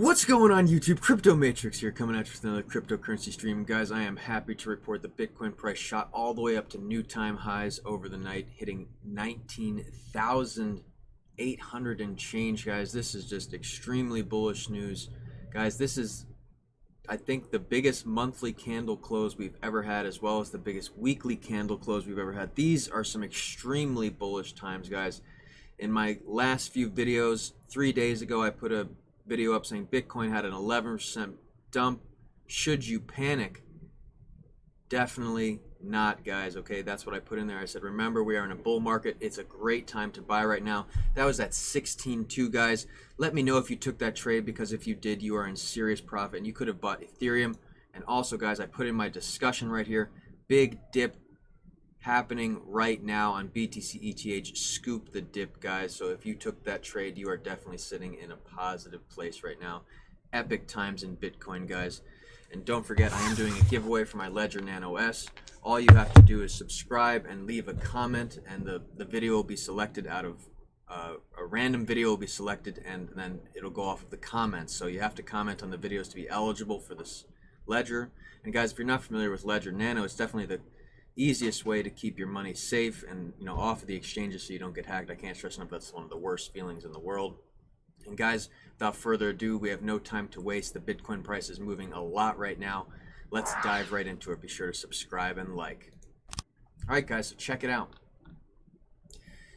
What's going on YouTube? Crypto Matrix here, coming at you with another cryptocurrency stream. Guys, I am happy to report the Bitcoin price shot all the way up to new time highs over the night, hitting 19,800 and change, guys. This is just extremely bullish news. Guys, this is, I think, the biggest monthly candle close we've ever had, as well as the biggest weekly candle close we've ever had. These are some extremely bullish times, guys. In my last few videos, 3 days ago, I put a video up saying Bitcoin had an 11% dump. Should you panic? Definitely not, guys. Okay, that's what I put in there. I said, remember, we are in a bull market. It's a great time to buy right now. That was at 16.2, guys. Let me know if you took that trade, because if you did, you are in serious profit and you could have bought Ethereum. And also, guys, I put in my discussion right here, big dip happening right now on BTC ETH. Scoop the dip, guys. So if you took that trade, you are definitely sitting in a positive place right now. Epic times in Bitcoin, guys. And don't forget, I am doing a giveaway for my Ledger Nano S. All you have to do is subscribe and leave a comment, and the video will be selected out of a random video will be selected, and then it'll go off of the comments. So you have to comment on the videos to be eligible for this Ledger. And guys, if you're not familiar with Ledger Nano, it's definitely the easiest way to keep your money safe and, you know, off of the exchanges so you don't get hacked. I can't stress enough, that's one of the worst feelings in the world. And guys, without further ado, we have no time to waste. The Bitcoin price is moving a lot right now. Let's dive right into it. Be sure to subscribe and like. All right, guys, so check it out.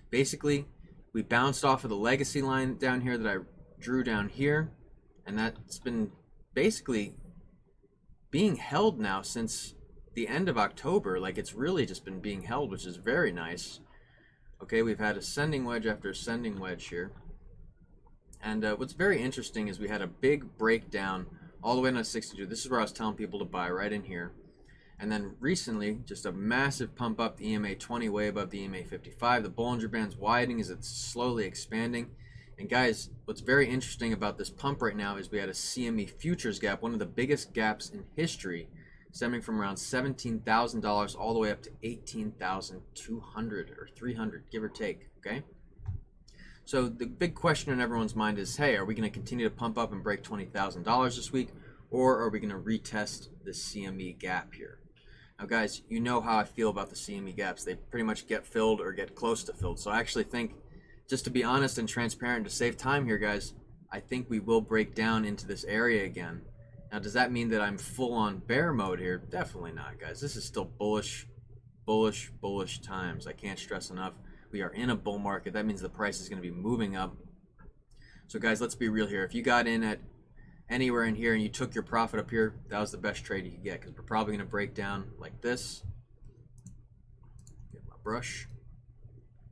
Basically, we bounced off of the legacy line down here that I drew down here, and that's been basically being held now since the end of October. Like, it's really just been being held, which is very nice. Okay, we've had ascending wedge after ascending wedge here. And what's very interesting is we had a big breakdown all the way down to 62. This is where I was telling people to buy, right in here. And then recently, just a massive pump up, the EMA 20 way above the EMA 55. The Bollinger Band's widening as it's slowly expanding. And guys, what's very interesting about this pump right now is we had a CME futures gap, one of the biggest gaps in history, stemming from around $17,000 all the way up to $18,200 or 300, give or take, okay? So the big question in everyone's mind is, hey, are we going to continue to pump up and break $20,000 this week, or are we going to retest the CME gap here? Now, guys, you know how I feel about the CME gaps. They pretty much get filled or get close to filled. So I actually think, just to be honest and transparent, to save time here, guys, I think we will break down into this area again. Now, does that mean that I'm full on bear mode here? Definitely not, guys. This is still bullish, bullish, bullish times. I can't stress enough. We are in a bull market. That means the price is going to be moving up. So, guys, let's be real here. If you got in at anywhere in here and you took your profit up here, that was the best trade you could get, because we're probably going to break down like this. Get my brush.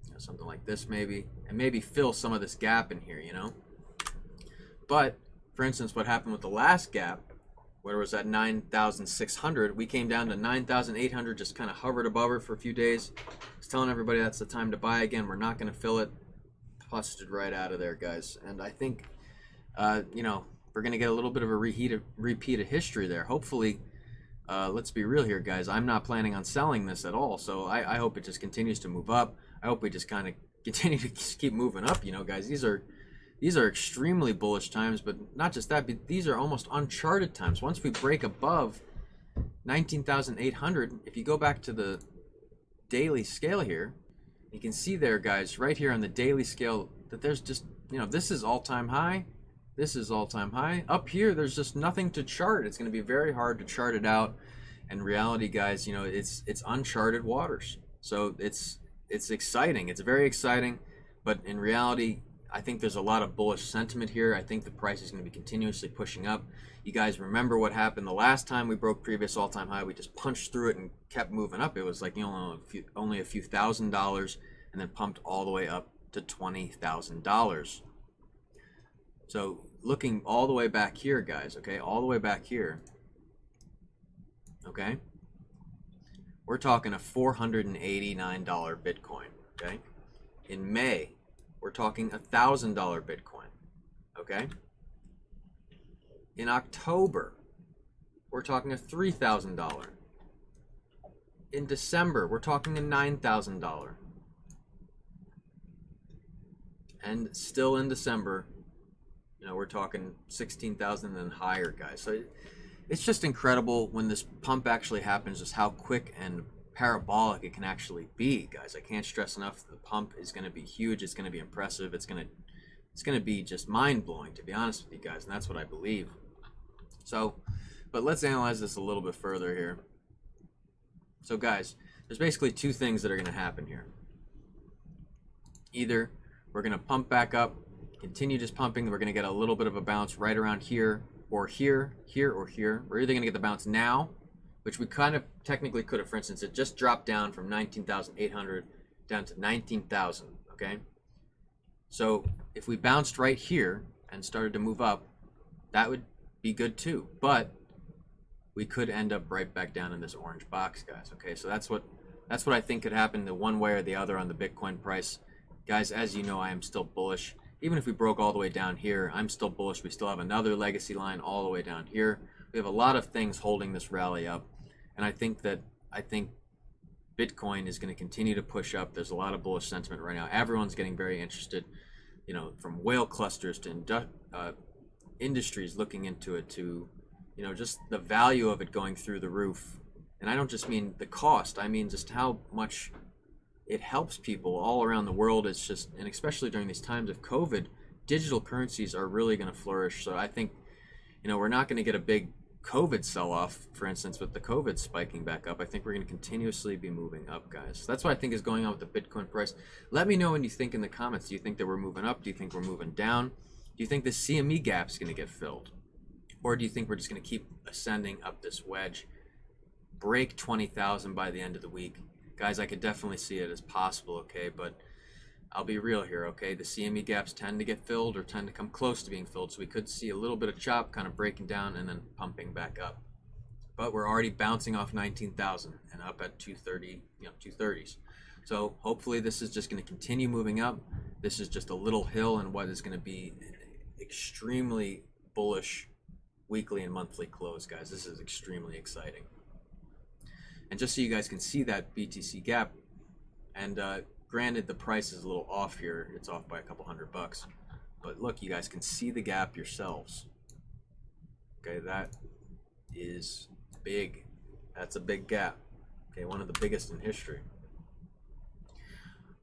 You know, something like this maybe. And maybe fill some of this gap in here, you know. But, for instance, what happened with the last gap, where it was at 9,600, we came down to 9,800, just kind of hovered above her for a few days. I was telling everybody that's the time to buy again. We're not going to fill it. Busted right out of there, guys. And I think, you know, we're going to get a little bit of a repeat of history there. Hopefully, let's be real here, guys. I'm not planning on selling this at all, so I hope it just continues to move up. I hope we just kind of continue to keep moving up, you know, guys. These are extremely bullish times, but not just that, but these are almost uncharted times. Once we break above 19,800, if you go back to the daily scale here, you can see there, guys, right here on the daily scale, that there's just, you know, this is all-time high. This is all-time high. Up here, there's just nothing to chart. It's going to be very hard to chart it out. In reality, guys, you know, it's uncharted waters. So it's exciting. It's very exciting, but in reality, I think there's a lot of bullish sentiment here. I think the price is going to be continuously pushing up. You guys remember what happened the last time we broke previous all-time high? We just punched through it and kept moving up. It was like, you know, only a few $1,000s, and then pumped all the way up to $20,000. So looking all the way back here, guys, okay, all the way back here, okay, we're talking a $489 Bitcoin, okay? In May, we're talking $1,000 Bitcoin, okay? In October, we're talking a $3,000. In December, we're talking a $9,000. And still in December, You know, we're talking 16,000 and higher, guys. So it's just incredible when this pump actually happens, just how quick and parabolic it can actually be, guys. I can't stress enough, the pump is going to be huge. It's going to be impressive. It's going to be just mind-blowing, to be honest with you guys, and that's what I believe. So, but let's analyze this a little bit further here. So guys, there's basically two things that are going to happen here. Either we're going to pump back up, continue just pumping, we're going to get a little bit of a bounce right around here, or here, here, or here. We're either going to get the bounce now, which we kind of technically could have. For instance, it just dropped down from 19,800 down to 19,000, okay? So if we bounced right here and started to move up, that would be good too. But we could end up right back down in this orange box, guys, okay? So that's what I think could happen, the one way or the other on the Bitcoin price. Guys, as you know, I am still bullish. Even if we broke all the way down here, I'm still bullish. We still have another legacy line all the way down here. We have a lot of things holding this rally up. And I think Bitcoin is going to continue to push up. There's a lot of bullish sentiment right now. Everyone's getting very interested, you know, from whale clusters to industries looking into it, to, you know, just the value of it going through the roof. And I don't just mean the cost. I mean just how much it helps people all around the world. It's just, and especially during these times of COVID, digital currencies are really going to flourish. So I think, you know, we're not going to get a big COVID sell-off, for instance, with the COVID spiking back up. I think we're going to continuously be moving up, guys. So that's what I think is going on with the Bitcoin price. Let me know what you think in the comments. Do you think that we're moving up? Do you think we're moving down? Do you think the CME gap is going to get filled? Or do you think we're just going to keep ascending up this wedge, break 20,000 by the end of the week? Guys, I could definitely see it as possible, okay? But I'll be real here, okay? The CME gaps tend to get filled or tend to come close to being filled, so we could see a little bit of chop kind of breaking down and then pumping back up. But we're already bouncing off 19,000 and up at 230, you know, 230s. So hopefully this is just going to continue moving up. This is just a little hill in what is going to be an extremely bullish weekly and monthly close, guys. This is extremely exciting. And just so you guys can see that BTC gap, and granted the price is a little off here, it's off by a couple $100, but look, you guys can see the gap yourselves. Okay, that is big. That's a big gap. Okay, one of the biggest in history.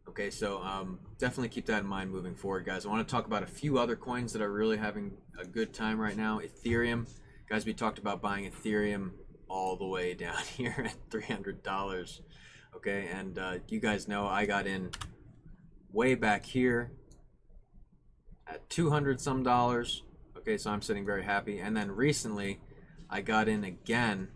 Okay, so definitely keep that in mind moving forward, guys. I want to talk about a few other coins that are really having a good time right now. Ethereum, guys, we talked about buying Ethereum all the way down here at $300. Okay, and you guys know I got in way back here at $200 some. Okay, so I'm sitting very happy. And then recently I got in again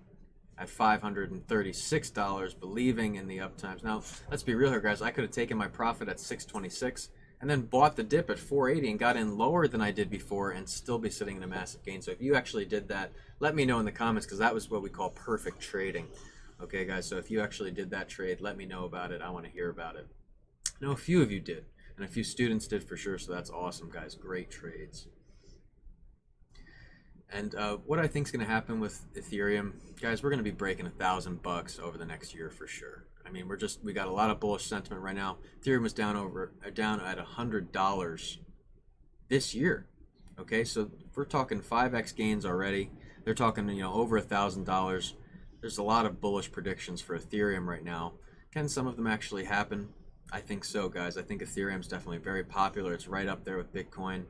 at $536, believing in the uptimes. Now let's be real here, guys. I could have taken my profit at 626 and then bought the dip at 480 and got in lower than I did before and still be sitting in a massive gain. So if you actually did that, let me know in the comments, because that was what we call perfect trading. Okay, guys, so if you actually did that trade, let me know about it. I want to hear about it. I know a few of you did, and a few students did for sure, so that's awesome, guys. Great trades. And what I think is going to happen with Ethereum, guys, we're going to be breaking $1,000 over the next year for sure. I mean, we got a lot of bullish sentiment right now. Ethereum was down at $100 this year. Okay, so we're talking 5x gains already. They're talking, you know, over $1,000. There's a lot of bullish predictions for Ethereum right now. Can some of them actually happen? I think so, guys. I think Ethereum's definitely very popular. It's right up there with Bitcoin.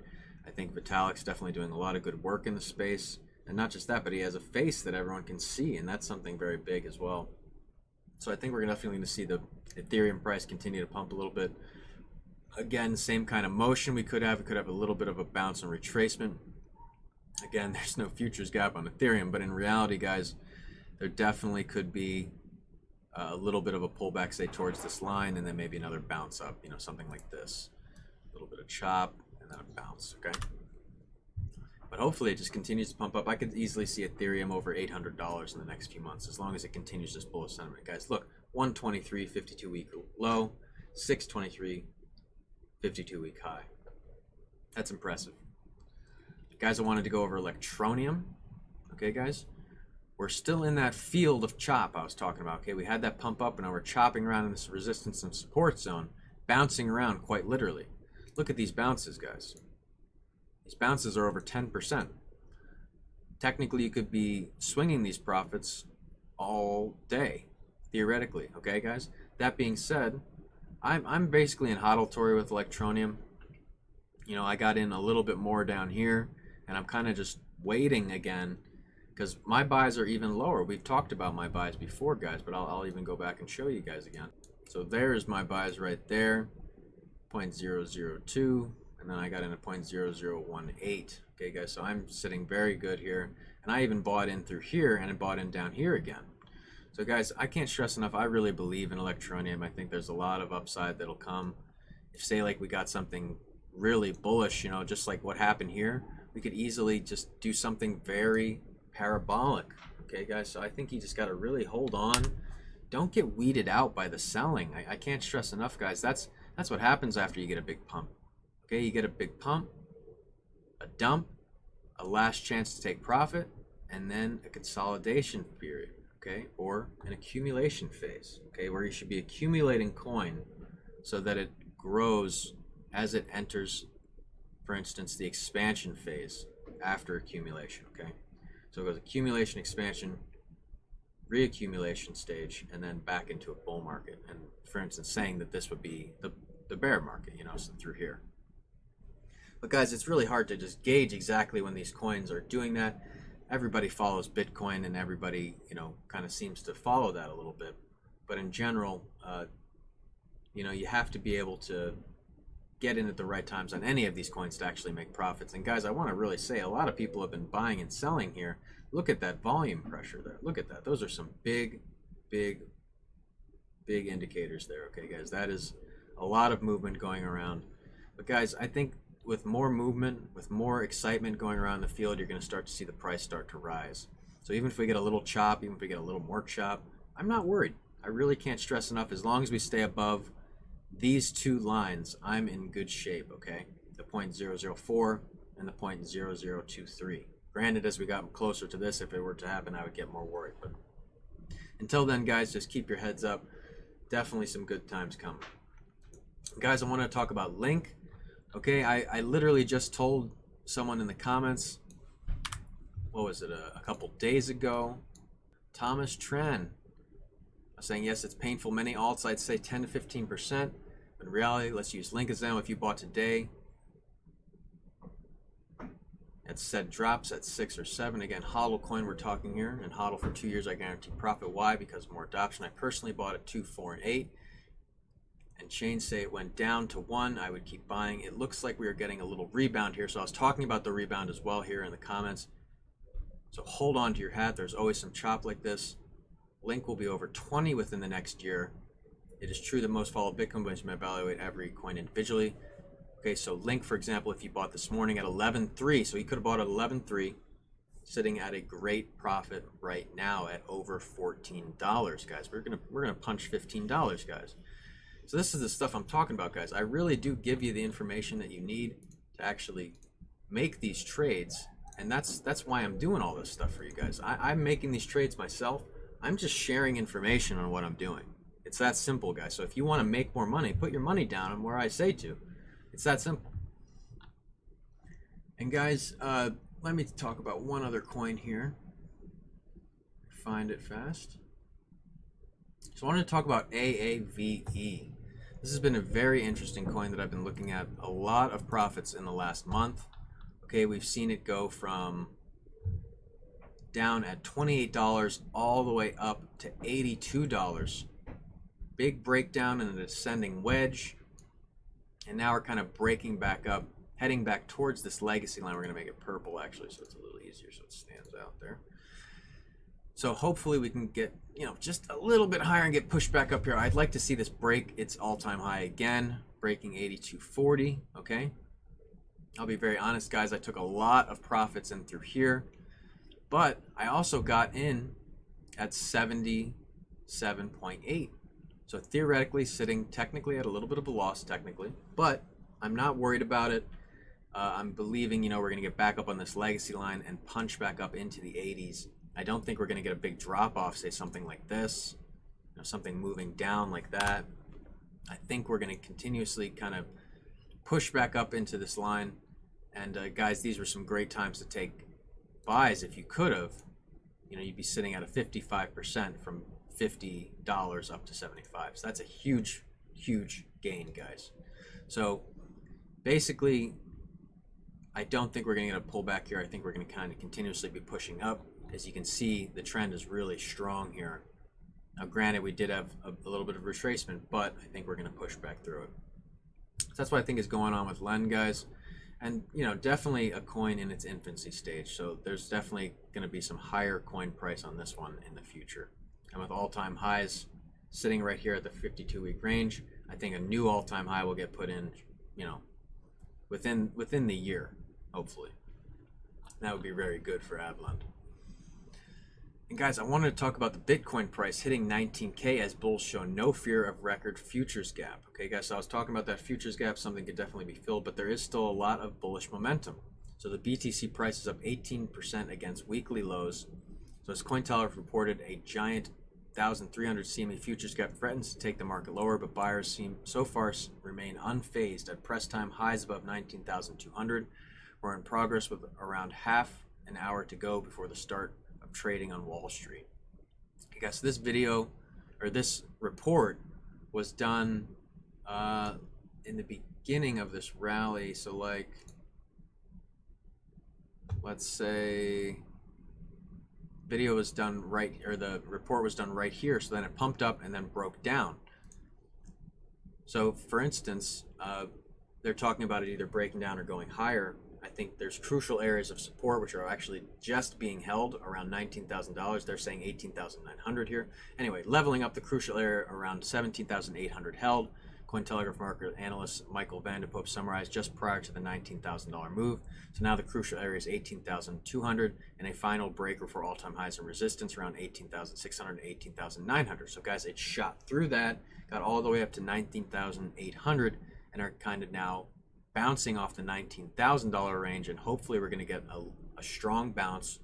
I think Vitalik's definitely doing a lot of good work in the space. And not just that, but he has a face that everyone can see, and that's something very big as well. So I think we're definitely going to see the Ethereum price continue to pump a little bit. Again, same kind of motion we could have. We could have a little bit of a bounce and retracement. Again, there's no futures gap on Ethereum, but in reality, guys, there definitely could be a little bit of a pullback, say, towards this line, and then maybe another bounce up, you know, something like this. A little bit of chop, and then a bounce, okay? But hopefully it just continues to pump up. I could easily see Ethereum over $800 in the next few months, as long as it continues this bullish sentiment. Guys, look, 123, 52-week low, 623, 52-week high. That's impressive. Guys, I wanted to go over Electronium. Okay, guys? We're still in that field of chop I was talking about. Okay, we had that pump up, and now we're chopping around in this resistance and support zone, bouncing around quite literally. Look at these bounces, guys. These bounces are over 10%. Technically, you could be swinging these profits all day, theoretically. Okay, guys? That being said, I'm basically in hodltory with Electronium. You know, I got in a little bit more down here, and I'm kind of just waiting again because my buys are even lower. We've talked about my buys before, guys, but I'll even go back and show you guys again. So there's my buys right there, 0.002, and then I got in at 0.0018. Okay, guys, so I'm sitting very good here, and I even bought in through here and bought in down here again. So guys, I can't stress enough, I really believe in Electronium. I think there's a lot of upside that'll come. If, say, like we got something really bullish, you know, just like what happened here, we could easily just do something very parabolic. Okay, guys, so I think you just got to really hold on. Don't get weeded out by the selling. I can't stress enough, guys. That's what happens after you get a big pump. Okay, you get a big pump, a dump, a last chance to take profit, and then a consolidation period, okay, or an accumulation phase, okay, where you should be accumulating coin so that it grows as it enters, for instance, the expansion phase after accumulation, okay? So it goes accumulation, expansion, reaccumulation stage, and then back into a bull market. And for instance, saying that this would be the bear market, you know, so through here. But guys, it's really hard to just gauge exactly when these coins are doing that. Everybody follows Bitcoin, and everybody, you know, kind of seems to follow that a little bit. But in general, you know, you have to be able to get in at the right times on any of these coins to actually make profits. And guys, I want to really say a lot of people have been buying and selling here. Look at that volume pressure there. Look at that. Those are some big indicators there. Okay, guys, that is a lot of movement going around. But guys, I think with more movement, with more excitement going around the field, you're going to start to see the price start to rise. So even if we get a little chop, even if we get a little more chop, I'm not worried. I really can't stress enough. As long as we stay above these two lines, I'm in good shape, okay? The 0.004 and the 0.0023. Granted, as we got closer to this, if it were to happen, I would get more worried. But until then, guys, just keep your heads up. Definitely some good times coming. Guys, I want to talk about Link. Okay, I literally just told someone in the comments, what was it, a couple days ago, Thomas Tran, saying, yes, it's painful. Many alts, I'd say 10 to 15%. In reality, let's use Link as example. If you bought today, at said drops at 6 or 7. Again, HODL coin we're talking here. And HODL for 2 years, I guarantee profit. Why? Because more adoption. I personally bought at 2, 4, and 8. And chains say it went down to 1. I would keep buying. It looks like we are getting a little rebound here. So I was talking about the rebound as well here in the comments. So hold on to your hat. There's always some chop like this. Link will be over 20 within the next year. It is true that most follow Bitcoin, but you may evaluate every coin individually. Okay, so Link, for example, if you bought this morning at 11.3, so you could have bought at 11.3, sitting at a great profit right now at over $14, guys. We're gonna punch $15, guys. So this is the stuff I'm talking about, guys. I really do give you the information that you need to actually make these trades, and that's why I'm doing all this stuff for you guys. I'm making these trades myself. I'm just sharing information on what I'm doing. It's that simple, guys. So if you want to make more money, put your money down on where I say to. It's that simple. And guys, let me talk about one other coin here. Find it fast. So I wanted to talk about AAVE. This has been a very interesting coin that I've been looking at. A lot of profits in the last month. Okay, we've seen it go from down at $28 all the way up to $82. Big breakdown in the descending wedge. And now we're kind of breaking back up, heading back towards this legacy line. We're going to make it purple, actually, so it's a little easier, so it stands out there. So hopefully we can get, you know, just a little bit higher and get pushed back up here. I'd like to see this break its all-time high again, breaking 82.40, okay? I'll be very honest, guys. I took a lot of profits in through here, but I also got in at 77.8. So theoretically sitting technically at a little bit of a loss technically, but I'm not worried about it. I'm believing, you know, we're going to get back up on this legacy line and punch back up into the 80s. I don't think we're going to get a big drop off, say something like this, you know, something moving down like that. I think we're going to continuously kind of push back up into this line And guys, these were some great times to take buys if you could have. You know, you'd be sitting at a 55% from $50 up to 75. So that's a huge gain, guys. So basically, I don't think we're going to get a pullback here. I think we're going to kind of continuously be pushing up. As you can see, the trend is really strong here. Now, granted, we did have a little bit of retracement, but I think we're going to push back through it. So that's what I think is going on with Len, guys. And, you know, definitely a coin in its infancy stage. So there's definitely going to be some higher coin price on this one in the future. And with all-time highs sitting right here at the 52-week range, I think a new all-time high will get put in, you know, within the year, hopefully. That would be very good for Avalon. And guys, I wanted to talk about the Bitcoin price hitting 19K as bulls show no fear of record futures gap. Okay, guys, so I was talking about that futures gap, something could definitely be filled, but there is still a lot of bullish momentum. So the BTC price is up 18% against weekly lows. So as Cointelegraph reported, a giant 1,300 CME futures gap threatens to take the market lower, but buyers seem so far remain unfazed at press time highs above 19,200. We're in progress with around half an hour to go before the start of trading on Wall Street. I guess this video or this report was done in the beginning of this rally. So like, let's say video was done right, or the report was done right here. So then it pumped up and then broke down. So for instance, they're talking about it either breaking down or going higher. I think there's crucial areas of support which are actually just being held around $19,000. They're saying 18,900 here. Anyway, leveling up the crucial area around 17,800 held. Cointelegraph market analyst Michael Vanderpoop summarized just prior to the $19,000 move. So now the crucial area is 18,200 and a final breaker for all-time highs and resistance around 18,600 and 18,900. So guys, it shot through that, got all the way up to 19,800 and are kind of now bouncing off the $19,000 range, and hopefully we're going to get a strong bounce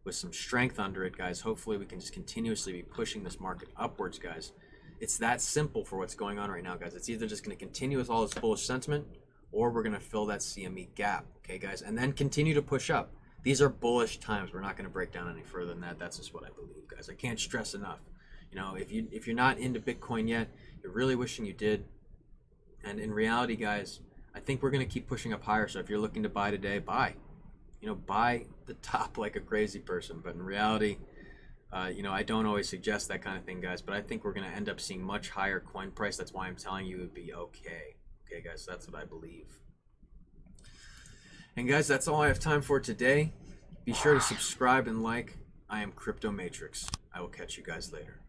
with some strength under it, guys. Hopefully we can just continuously be pushing this market upwards, guys. It's that simple for what's going on right now, guys. It's either just going to continue with all this bullish sentiment, or we're going to fill that CME gap, okay, guys, and then continue to push up. These are bullish times. We're not going to break down any further than that. That's just what I believe, guys. I can't stress enough. You know, if you're not into Bitcoin yet, you're really wishing you did. And in reality, guys, I think we're going to keep pushing up higher. So if you're looking to buy today, buy. You know, buy the top like a crazy person. But in reality, you know, I don't always suggest that kind of thing, guys. But I think we're going to end up seeing much higher coin price. That's why I'm telling you it would be okay. Okay, guys, that's what I believe. And guys, that's all I have time for today. Be sure to subscribe and like. I am Crypto Matrix. I will catch you guys later.